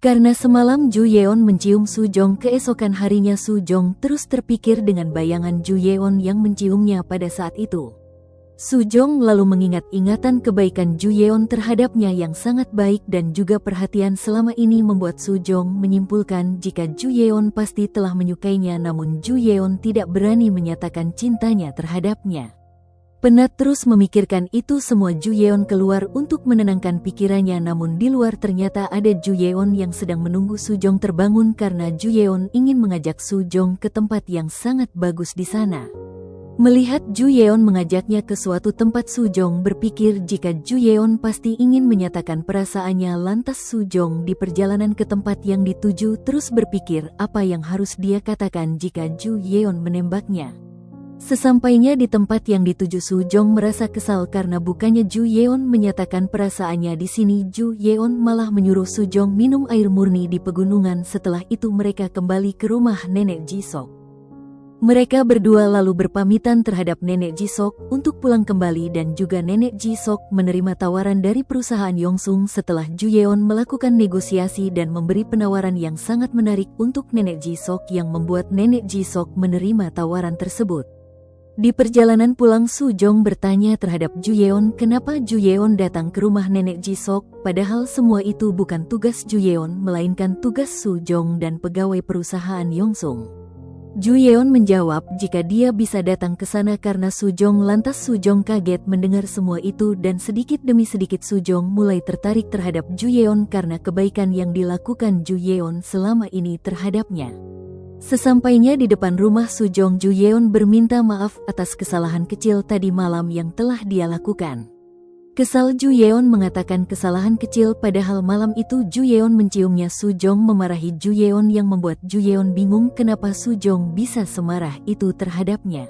Karena semalam Ju Yeon mencium Su Jong, keesokan harinya Su Jong terus terpikir dengan bayangan Ju Yeon yang menciumnya pada saat itu. Su Jong lalu mengingat ingatan kebaikan Ju Yeon terhadapnya yang sangat baik dan juga perhatian selama ini membuat Su Jong menyimpulkan jika Ju Yeon pasti telah menyukainya, namun Ju Yeon tidak berani menyatakan cintanya terhadapnya. Penat terus memikirkan itu semua, Ju Yeon keluar untuk menenangkan pikirannya, namun di luar ternyata ada Ju Yeon yang sedang menunggu Su Jong terbangun karena Ju Yeon ingin mengajak Su Jong ke tempat yang sangat bagus di sana. Melihat Ju Yeon mengajaknya ke suatu tempat, Su Jong berpikir jika Ju Yeon pasti ingin menyatakan perasaannya, lantas Su Jong di perjalanan ke tempat yang dituju terus berpikir apa yang harus dia katakan jika Ju Yeon menembaknya. Sesampainya di tempat yang dituju, Su Jong merasa kesal karena bukannya Ju Yeon menyatakan perasaannya di sini, Ju Yeon malah menyuruh Su Jong minum air murni di pegunungan. Setelah itu mereka kembali ke rumah Nenek Jisok. Mereka berdua lalu berpamitan terhadap Nenek Jisok untuk pulang kembali dan juga Nenek Jisok menerima tawaran dari perusahaan Yongsung setelah Ju Yeon melakukan negosiasi dan memberi penawaran yang sangat menarik untuk Nenek Jisok yang membuat Nenek Jisok menerima tawaran tersebut. Di perjalanan pulang, Su Jong bertanya terhadap Ju Yeon kenapa Ju Yeon datang ke rumah Nenek Jisok, padahal semua itu bukan tugas Ju Yeon melainkan tugas Su Jong dan pegawai perusahaan Yongsung. Ju Yeon menjawab jika dia bisa datang ke sana karena Su Jong, lantas Su Jong kaget mendengar semua itu dan sedikit demi sedikit Su Jong mulai tertarik terhadap Ju Yeon karena kebaikan yang dilakukan Ju Yeon selama ini terhadapnya. Sesampainya di depan rumah Su Jong, Ju Yeon berminta maaf atas kesalahan kecil tadi malam yang telah dia lakukan. Kesal, Ju Yeon mengatakan kesalahan kecil, padahal malam itu Ju Yeon menciumnya. Su Jong memarahi Ju Yeon yang membuat Ju Yeon bingung kenapa Su Jong bisa semarah itu terhadapnya.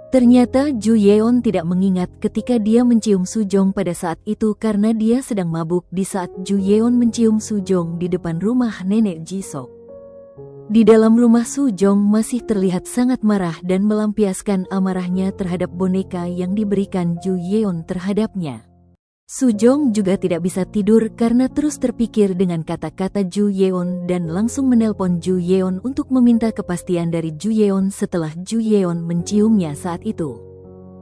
Ternyata Ju Yeon tidak mengingat ketika dia mencium Su Jong pada saat itu karena dia sedang mabuk di saat Ju Yeon mencium Su Jong di depan rumah Nenek Jisok. Di dalam rumah, Su Jong masih terlihat sangat marah dan melampiaskan amarahnya terhadap boneka yang diberikan Ju Yeon terhadapnya. Su Jong juga tidak bisa tidur karena terus terpikir dengan kata-kata Ju Yeon dan langsung menelpon Ju Yeon untuk meminta kepastian dari Ju Yeon setelah Ju Yeon menciumnya saat itu.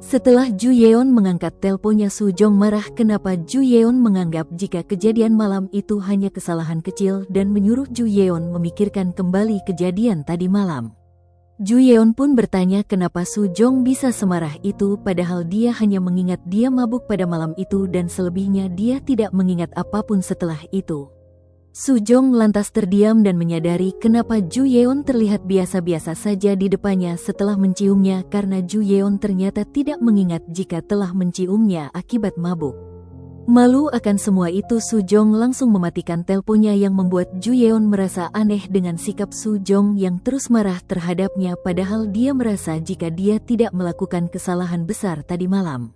Setelah Ju Yeon mengangkat teleponnya, Su Jong marah kenapa Ju Yeon menganggap jika kejadian malam itu hanya kesalahan kecil dan menyuruh Ju Yeon memikirkan kembali kejadian tadi malam. Ju Yeon pun bertanya kenapa Su Jong bisa semarah itu padahal dia hanya mengingat dia mabuk pada malam itu dan selebihnya dia tidak mengingat apapun setelah itu. Su Jong lantas terdiam dan menyadari kenapa Ju Yeon terlihat biasa-biasa saja di depannya setelah menciumnya karena Ju Yeon ternyata tidak mengingat jika telah menciumnya akibat mabuk. Malu akan semua itu, Su Jong langsung mematikan teleponnya yang membuat Ju Yeon merasa aneh dengan sikap Su Jong yang terus marah terhadapnya padahal dia merasa jika dia tidak melakukan kesalahan besar tadi malam.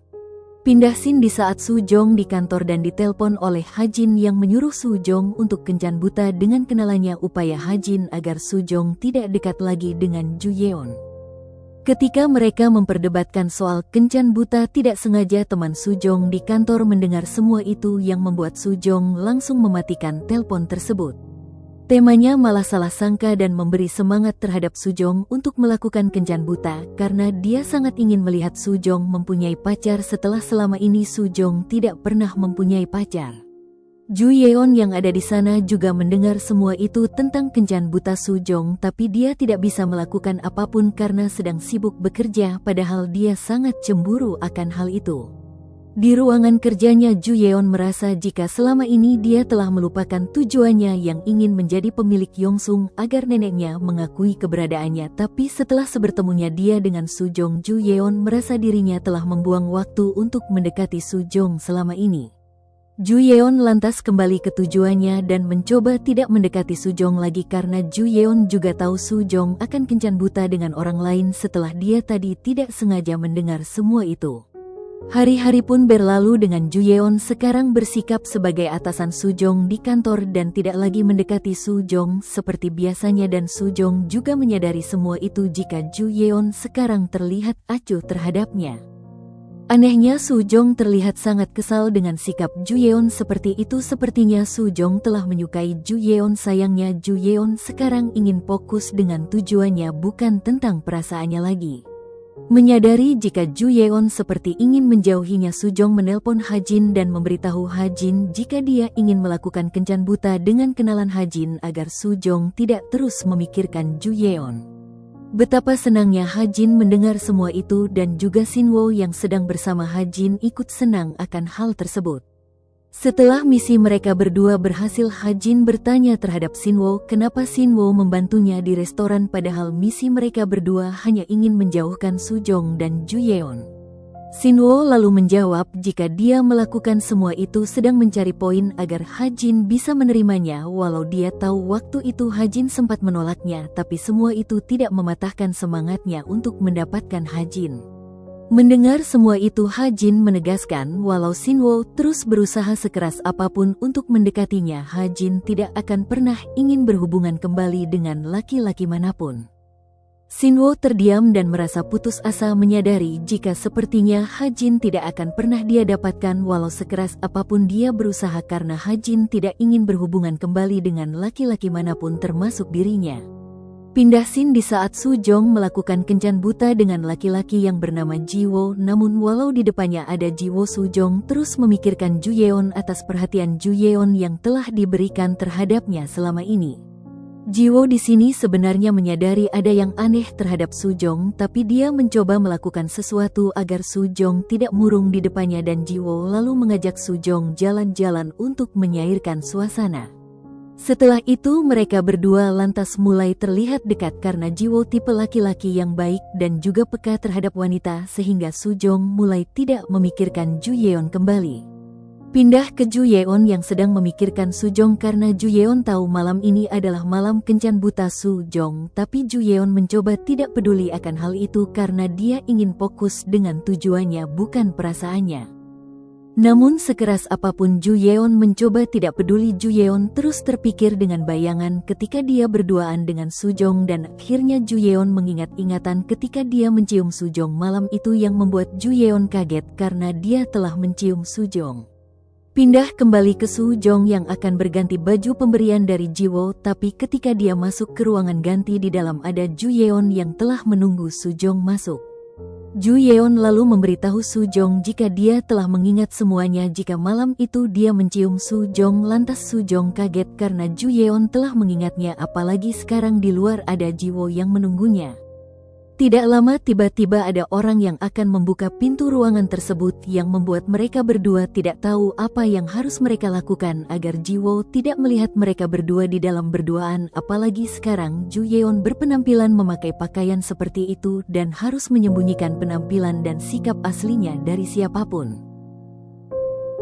Pindah scene di saat Su Jong di kantor dan ditelepon oleh Ha Jin yang menyuruh Su Jong untuk kencan buta dengan kenalannya upaya Ha Jin agar Su Jong tidak dekat lagi dengan Ju Yeon. Ketika mereka memperdebatkan soal kencan buta, tidak sengaja teman Su Jong di kantor mendengar semua itu yang membuat Su Jong langsung mematikan telepon tersebut. Temanya malah salah sangka dan memberi semangat terhadap Su Jong untuk melakukan kencan buta karena dia sangat ingin melihat Su Jong mempunyai pacar setelah selama ini Su Jong tidak pernah mempunyai pacar. Ju Yeon yang ada di sana juga mendengar semua itu tentang kencan buta Su Jong, tapi dia tidak bisa melakukan apapun karena sedang sibuk bekerja padahal dia sangat cemburu akan hal itu. Di ruangan kerjanya, Ju Yeon merasa jika selama ini dia telah melupakan tujuannya yang ingin menjadi pemilik Yongsung agar neneknya mengakui keberadaannya, tapi setelah sebertemunya dia dengan Su Jong, Ju Yeon merasa dirinya telah membuang waktu untuk mendekati Su Jong selama ini. Ju Yeon lantas kembali ke tujuannya dan mencoba tidak mendekati Su Jong lagi karena Ju Yeon juga tahu Su Jong akan kencan buta dengan orang lain setelah dia tadi tidak sengaja mendengar semua itu. Hari-hari pun berlalu dengan Ju Yeon sekarang bersikap sebagai atasan Su Jong di kantor dan tidak lagi mendekati Su Jong seperti biasanya, dan Su Jong juga menyadari semua itu jika Ju Yeon sekarang terlihat acuh terhadapnya. Anehnya Su Jong terlihat sangat kesal dengan sikap Ju Yeon seperti itu. Sepertinya Su Jong telah menyukai Ju Yeon. Sayangnya Ju Yeon sekarang ingin fokus dengan tujuannya, bukan tentang perasaannya lagi. Menyadari jika Ju Yeon seperti ingin menjauhinya, Su Jong menelpon Ha Jin dan memberitahu Ha Jin jika dia ingin melakukan kencan buta dengan kenalan Ha Jin agar Su Jong tidak terus memikirkan Ju Yeon. Betapa senangnya Ha Jin mendengar semua itu, dan juga Shin Wo yang sedang bersama Ha Jin ikut senang akan hal tersebut. Setelah misi mereka berdua berhasil, Ha Jin bertanya terhadap Shin Wo kenapa Shin Wo membantunya di restoran padahal misi mereka berdua hanya ingin menjauhkan Su Jong dan Ju Yeon. Shin Wo lalu menjawab jika dia melakukan semua itu sedang mencari poin agar Ha Jin bisa menerimanya. Walau dia tahu waktu itu Ha Jin sempat menolaknya, tapi semua itu tidak mematahkan semangatnya untuk mendapatkan Ha Jin. Mendengar semua itu, Ha Jin menegaskan walau Shin Wo terus berusaha sekeras apapun untuk mendekatinya, Ha Jin tidak akan pernah ingin berhubungan kembali dengan laki-laki manapun. Shin Wo terdiam dan merasa putus asa, menyadari jika sepertinya Ha Jin tidak akan pernah dia dapatkan walau sekeras apapun dia berusaha, karena Ha Jin tidak ingin berhubungan kembali dengan laki-laki manapun termasuk dirinya. Pindah scene di saat Su Jong melakukan kencan buta dengan laki-laki yang bernama Ji Wo. Namun walau di depannya ada Ji Wo, Su Jong terus memikirkan Ju Yeon atas perhatian Ju Yeon yang telah diberikan terhadapnya selama ini. Ji Wo di sini sebenarnya menyadari ada yang aneh terhadap Su Jong, tapi dia mencoba melakukan sesuatu agar Su Jong tidak murung di depannya, dan Ji Wo lalu mengajak Su Jong jalan-jalan untuk menyairkan suasana. Setelah itu mereka berdua lantas mulai terlihat dekat karena Ji Wo tipe laki-laki yang baik dan juga peka terhadap wanita, sehingga Su Jong mulai tidak memikirkan Ju Yeon kembali. Pindah ke Ju Yeon yang sedang memikirkan Su Jong karena Ju Yeon tahu malam ini adalah malam kencan buta Su Jong, tapi Ju Yeon mencoba tidak peduli akan hal itu karena dia ingin fokus dengan tujuannya, bukan perasaannya. Namun sekeras apapun Ju Yeon mencoba tidak peduli, Ju Yeon terus terpikir dengan bayangan ketika dia berduaan dengan Su Jong, dan akhirnya Ju Yeon mengingat ingatan ketika dia mencium Su Jong malam itu yang membuat Ju Yeon kaget karena dia telah mencium Su Jong. Pindah kembali ke Su Jong yang akan berganti baju pemberian dari Ji Wo, tapi ketika dia masuk ke ruangan ganti, di dalam ada Ju Yeon yang telah menunggu Su Jong masuk. Ju Yeon lalu memberitahu Su Jong jika dia telah mengingat semuanya jika malam itu dia mencium Su Jong. Lantas Su Jong kaget karena Ju Yeon telah mengingatnya, apalagi sekarang di luar ada Ji Wo yang menunggunya. Tidak lama tiba-tiba ada orang yang akan membuka pintu ruangan tersebut yang membuat mereka berdua tidak tahu apa yang harus mereka lakukan agar Ji Wo tidak melihat mereka berdua di dalam berduaan, apalagi sekarang Ju Yeon berpenampilan memakai pakaian seperti itu dan harus menyembunyikan penampilan dan sikap aslinya dari siapapun.